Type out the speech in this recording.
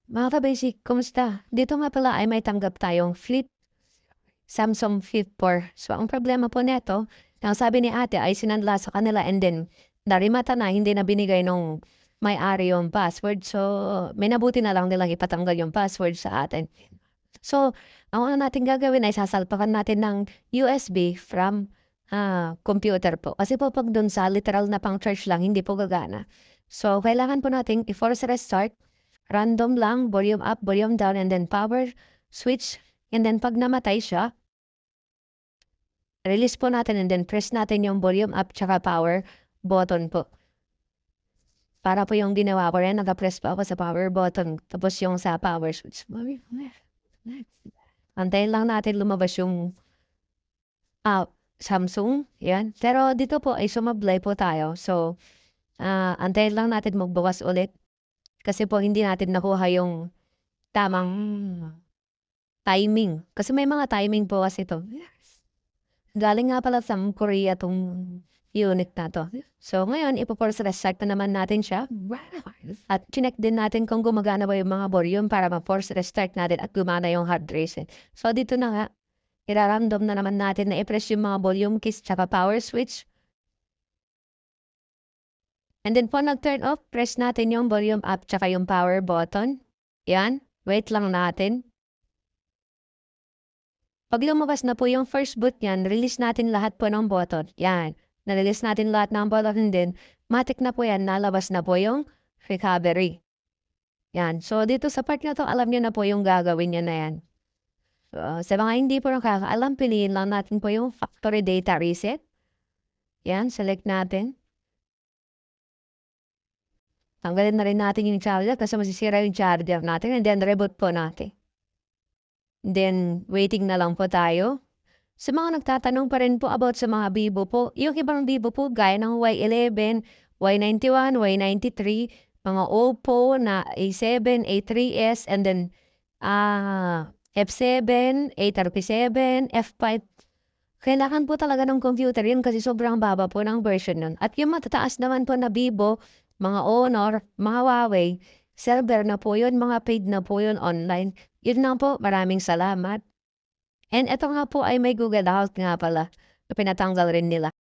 Mga ka-basic, kumusta? Dito nga pala ay may tanggap tayong Samsung Flip 4. So, ang problema po neto, ang sabi ni ate ay sinanla sa kanila and then narimata na hindi na binigay nung may-ari yung password. So, may nabuti na lang nilang ipatanggal yung password sa atin. So, ang una natin gagawin ay sasalpakan natin ng USB from computer po. Kasi po pag dun sa literal na pang-charge lang, hindi po gagana. So, kailangan po nating i-force restart. Random lang, volume up, volume down, and then power switch. And then pag namatay siya, release po natin and then press natin yung volume up tsaka power button po. Para po yung ginawa ko rin, nag-press pa ako sa power button. Tapos yung sa power switch. Antayin lang natin lumabas yung Samsung. Yan. Pero dito po ay sumablay po tayo. So, antayin lang natin magbawas ulit. Kasi po hindi natin nakuha yung tamang timing. Kasi may mga timing po kasi ito. Galing nga pala sa Korea tong unit na to. So, ngayon, ipo-force restart na naman natin siya. At chinek din natin kung gumagana ba yung mga volume para ma-force restart natin at gumana yung hard reset. So, dito na nga, iraramdam na naman natin na i-press yung mga volume keys tsaka power switch. And then po nag-turn off, press natin yung volume up tsaka yung power button. Yan. Wait lang natin. Pag lumabas na po yung first boot niyan, release natin lahat po ng button. Yan. Na-release natin lahat ng button din. Matik na po yan, nalabas na po yung recovery. Yan. So, dito sa part na to, alam niyo na po yung gagawin niya na yan. Sa mga hindi po nakakaalam, piliin lang natin po yung factory data reset. Yan, select natin. Tanggalin na rin natin yung charger kasi masisira yung charger natin and then reboot po natin. Then, waiting na lang po tayo. Sa mga nagtatanong pa rin po about sa mga Vivo po, yung ibang Vivo po gaya ng Y11, Y91, Y93, mga Oppo na A7, A3s, and then F7, A37, F5. Kailangan po talaga ng computer yun kasi sobrang baba po ng version nun. At yung matataas naman po na Vivo, mga Honor, mga Huawei, server na po yun, mga paid na po yun online. Yun lang po, maraming salamat. And eto nga po ay may Google Account nga pala na pinatanggal rin nila.